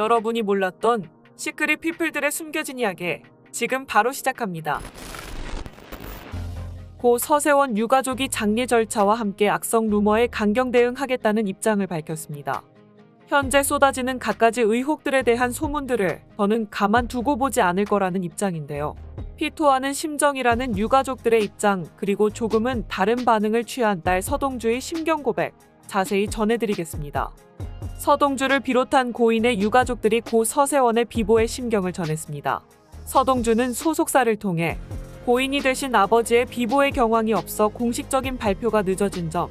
여러분이 몰랐던 시크릿 피플들의 숨겨진 이야기 지금 바로 시작합니다. 고 서세원 유가족이 장례 절차와 함께 악성 루머에 강경 대응하겠다는 입장을 밝혔습니다. 현재 쏟아지는 갖가지 의혹들에 대한 소문들을 더는 가만두고 보지 않을 거라는 입장인데요. 피토하는 심정이라는 유가족들의 입장, 그리고 조금은 다른 반응을 취한 딸 서동주의 심경 고백 자세히 전해드리겠습니다. 서동주를 비롯한 고인의 유가족들이 고 서세원의 비보의 심경을 전했습니다. 서동주는 소속사를 통해 고인이 되신 아버지의 비보의 경황이 없어 공식적인 발표가 늦어진 점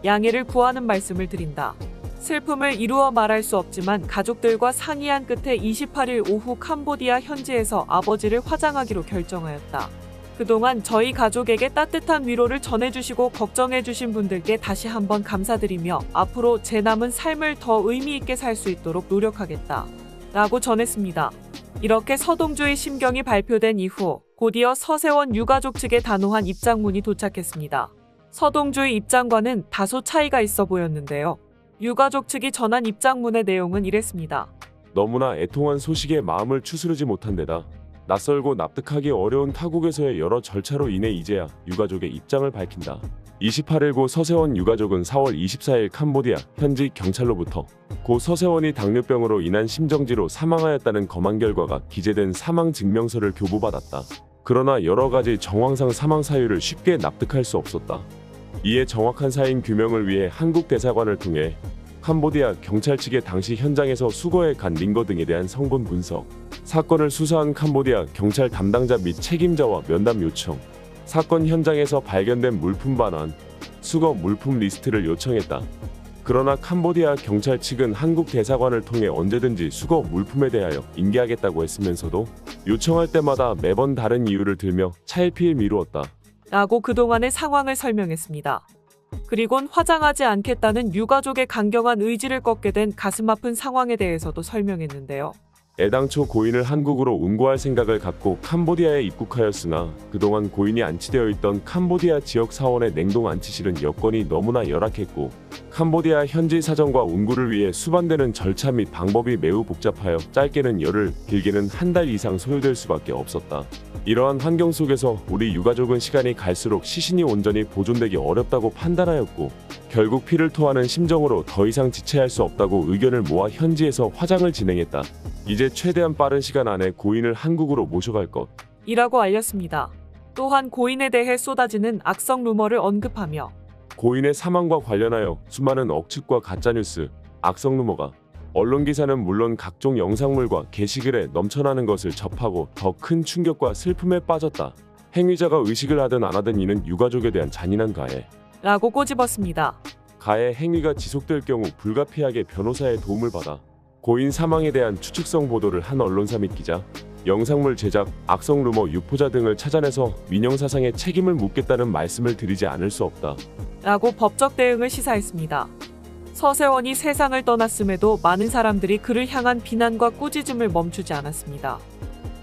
양해를 구하는 말씀을 드린다. 슬픔을 이루어 말할 수 없지만 가족들과 상의한 끝에 28일 오후 캄보디아 현지에서 아버지를 화장하기로 결정하였다. 그동안 저희 가족에게 따뜻한 위로를 전해주시고 걱정해주신 분들께 다시 한번 감사드리며 앞으로 제 남은 삶을 더 의미있게 살 수 있도록 노력하겠다. 라고 전했습니다. 이렇게 서동주의 심경이 발표된 이후 곧이어 서세원 유가족 측의 단호한 입장문이 도착했습니다. 서동주의 입장과는 다소 차이가 있어 보였는데요. 유가족 측이 전한 입장문의 내용은 이랬습니다. 너무나 애통한 소식에 마음을 추스르지 못한 데다 낯설고 납득하기 어려운 타국에서의 여러 절차로 인해 이제야 유가족의 입장을 밝힌다. 28일 고 서세원 유가족은 4월 24일 캄보디아 현지 경찰로부터 고 서세원이 당뇨병으로 인한 심정지로 사망하였다는 검안 결과가 기재된 사망 증명서를 교부받았다. 그러나 여러 가지 정황상 사망 사유를 쉽게 납득할 수 없었다. 이에 정확한 사인 규명을 위해 한국 대사관을 통해 캄보디아 경찰 측에 당시 현장에서 수거해 간 링거 등에 대한 성분 분석, 사건을 수사한 캄보디아 경찰 담당자 및 책임자와 면담 요청, 사건 현장에서 발견된 물품 반환, 수거 물품 리스트를 요청했다. 그러나 캄보디아 경찰 측은 한국 대사관을 통해 언제든지 수거 물품에 대하여 인계하겠다고 했으면서도 요청할 때마다 매번 다른 이유를 들며 차일피일 미루었다. 라고 그동안의 상황을 설명했습니다. 그리곤 화장하지 않겠다는 유가족의 강경한 의지를 꺾게 된 가슴 아픈 상황에 대해서도 설명했는데요. 애당초 고인을 한국으로 운구할 생각을 갖고 캄보디아에 입국하였으나 그동안 고인이 안치되어 있던 캄보디아 지역 사원의 냉동 안치실은 여건이 너무나 열악했고 캄보디아 현지 사정과 운구를 위해 수반되는 절차 및 방법이 매우 복잡하여 짧게는 열흘, 길게는 한 달 이상 소요될 수밖에 없었다. 이러한 환경 속에서 우리 유가족은 시간이 갈수록 시신이 온전히 보존되기 어렵다고 판단하였고 결국 피를 토하는 심정으로 더 이상 지체할 수 없다고 의견을 모아 현지에서 화장을 진행했다. 이제 최대한 빠른 시간 안에 고인을 한국으로 모셔갈 것 이라고 알렸습니다. 또한 고인에 대해 쏟아지는 악성 루머를 언급하며 고인의 사망과 관련하여 수많은 억측과 가짜뉴스, 악성 루머가 언론 기사는 물론 각종 영상물과 게시글에 넘쳐나는 것을 접하고 더 큰 충격과 슬픔에 빠졌다. 행위자가 의식을 하든 안 하든 이는 유가족에 대한 잔인한 가해 라고 꼬집었습니다. 가해 행위가 지속될 경우 불가피하게 변호사의 도움을 받아 고인 사망에 대한 추측성 보도를 한 언론사 및 기자, 영상물 제작, 악성 루머 유포자 등을 찾아내서 민영사상의 책임을 묻겠다는 말씀을 드리지 않을 수 없다. 라고 법적 대응을 시사했습니다. 서세원이 세상을 떠났음에도 많은 사람들이 그를 향한 비난과 꾸짖음을 멈추지 않았습니다.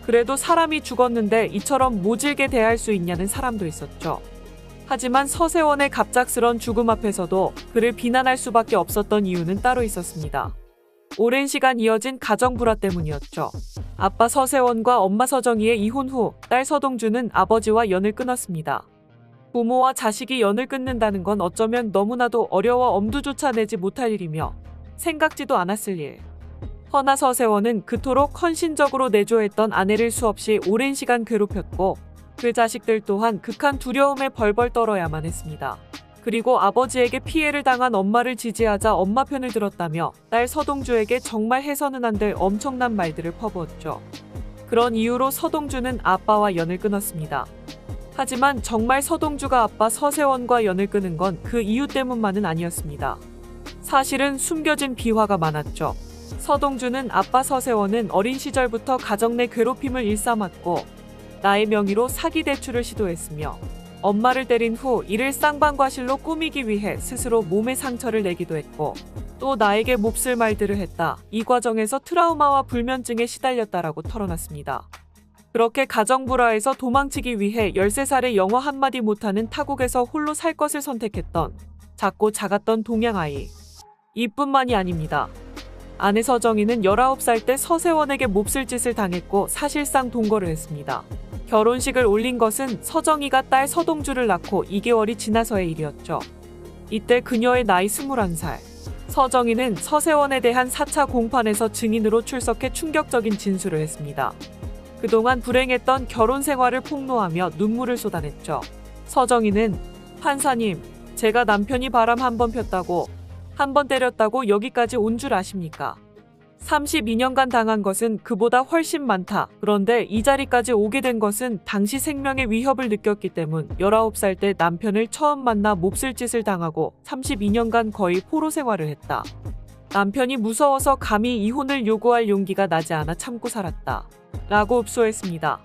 그래도 사람이 죽었는데 이처럼 모질게 대할 수 있냐는 사람도 있었죠. 하지만 서세원의 갑작스런 죽음 앞에서도 그를 비난할 수밖에 없었던 이유는 따로 있었습니다. 오랜 시간 이어진 가정 불화 때문이었죠. 아빠 서세원과 엄마 서정희의 이혼 후 딸 서동주는 아버지와 연을 끊었습니다. 부모와 자식이 연을 끊는다는 건 어쩌면 너무나도 어려워 엄두조차 내지 못할 일이며 생각지도 않았을 일. 허나 서세원은 그토록 헌신적으로 내조했던 아내를 수없이 오랜 시간 괴롭혔고 그 자식들 또한 극한 두려움에 벌벌 떨어야만 했습니다. 그리고 아버지에게 피해를 당한 엄마를 지지하자 엄마 편을 들었다며 딸 서동주에게 정말 해서는 안 될 엄청난 말들을 퍼부었죠. 그런 이유로 서동주는 아빠와 연을 끊었습니다. 하지만 정말 서동주가 아빠 서세원과 연을 끊은 건 그 이유 때문만은 아니었습니다. 사실은 숨겨진 비화가 많았죠. 서동주는 아빠 서세원은 어린 시절부터 가정 내 괴롭힘을 일삼았고 나의 명의로 사기 대출을 시도했으며 엄마를 때린 후 이를 쌍방과실로 꾸미기 위해 스스로 몸에 상처를 내기도 했고 또 나에게 몹쓸 말들을 했다. 이 과정에서 트라우마와 불면증에 시달렸다라고 털어놨습니다. 그렇게 가정불화에서 도망치기 위해 13살의 영어 한마디 못하는 타국에서 홀로 살 것을 선택했던 작고 작았던 동양아이. 이뿐만이 아닙니다. 아내 서정희는 19살 때 서세원에게 몹쓸 짓을 당했고 사실상 동거를 했습니다. 결혼식을 올린 것은 서정희가 딸 서동주를 낳고 2개월이 지나서의 일이었죠. 이때 그녀의 나이 21살. 서정희는 서세원에 대한 4차 공판에서 증인으로 출석해 충격적인 진술을 했습니다. 그동안 불행했던 결혼 생활을 폭로하며 눈물을 쏟아냈죠. 서정희는 판사님, 제가 남편이 바람 한 번 폈다고, 한 번 때렸다고 여기까지 온 줄 아십니까? 32년간 당한 것은 그보다 훨씬 많다. 그런데 이 자리까지 오게 된 것은 당시 생명의 위협을 느꼈기 때문. 19살 때 남편을 처음 만나 몹쓸 짓을 당하고 32년간 거의 포로 생활을 했다. 남편이 무서워서 감히 이혼을 요구할 용기가 나지 않아 참고 살았다. 라고 읍소했습니다.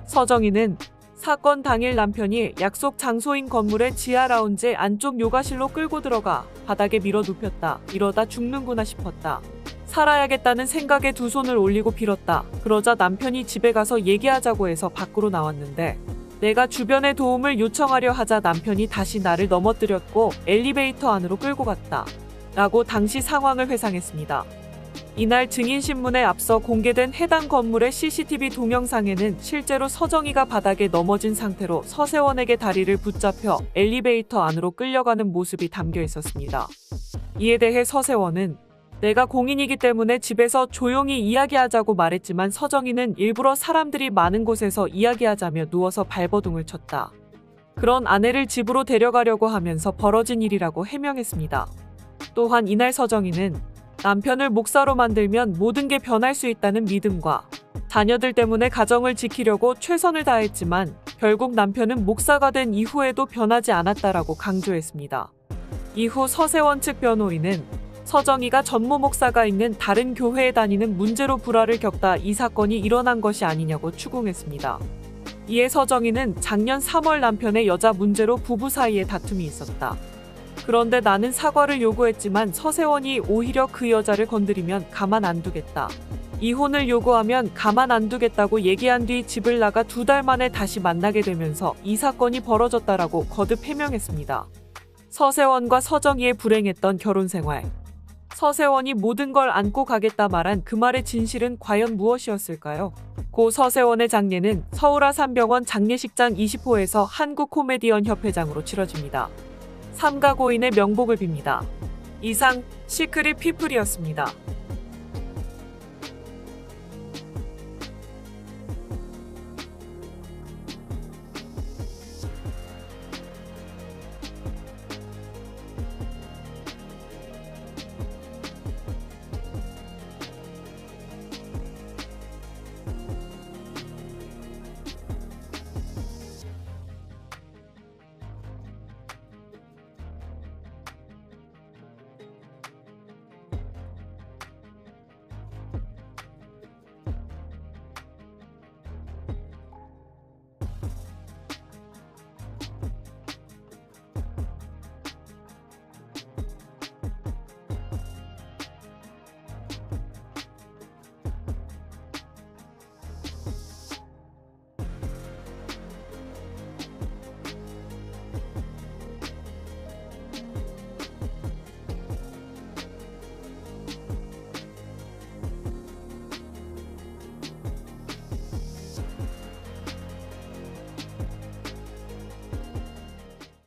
서정희는 사건 당일 남편이 약속 장소인 건물의 지하 라운지 안쪽 요가실로 끌고 들어가 바닥에 밀어 눕혔다. 이러다 죽는구나 싶었다. 살아야겠다는 생각에 두 손을 올리고 빌었다. 그러자 남편이 집에 가서 얘기하자고 해서 밖으로 나왔는데 내가 주변에 도움을 요청하려 하자 남편이 다시 나를 넘어뜨렸고 엘리베이터 안으로 끌고 갔다. 라고 당시 상황을 회상했습니다. 이날 증인신문에 앞서 공개된 해당 건물의 CCTV 동영상에는 실제로 서정희가 바닥에 넘어진 상태로 서세원에게 다리를 붙잡혀 엘리베이터 안으로 끌려가는 모습이 담겨 있었습니다. 이에 대해 서세원은 내가 공인이기 때문에 집에서 조용히 이야기하자고 말했지만 서정희는 일부러 사람들이 많은 곳에서 이야기하자며 누워서 발버둥을 쳤다. 그런 아내를 집으로 데려가려고 하면서 벌어진 일이라고 해명했습니다. 또한 이날 서정희는 남편을 목사로 만들면 모든 게 변할 수 있다는 믿음과 자녀들 때문에 가정을 지키려고 최선을 다했지만 결국 남편은 목사가 된 이후에도 변하지 않았다라고 강조했습니다. 이후 서세원 측 변호인은 서정희가 전무 목사가 있는 다른 교회에 다니는 문제로 불화를 겪다 이 사건이 일어난 것이 아니냐고 추궁했습니다. 이에 서정희는 작년 3월 남편의 여자 문제로 부부 사이에 다툼이 있었다. 그런데 나는 사과를 요구했지만 서세원이 오히려 그 여자를 건드리면 가만 안 두겠다. 이혼을 요구하면 가만 안 두겠다고 얘기한 뒤 집을 나가 2달 만에 다시 만나게 되면서 이 사건이 벌어졌다라고 거듭 해명했습니다. 서세원과 서정희의 불행했던 결혼 생활. 서세원이 모든 걸 안고 가겠다 말한 그 말의 진실은 과연 무엇이었을까요? 고 서세원의 장례는 서울 아산병원 장례식장 20호에서 한국코미디언협회장으로 치러집니다. 삼가 고인의 명복을 빕니다. 이상 시크릿 피플이었습니다.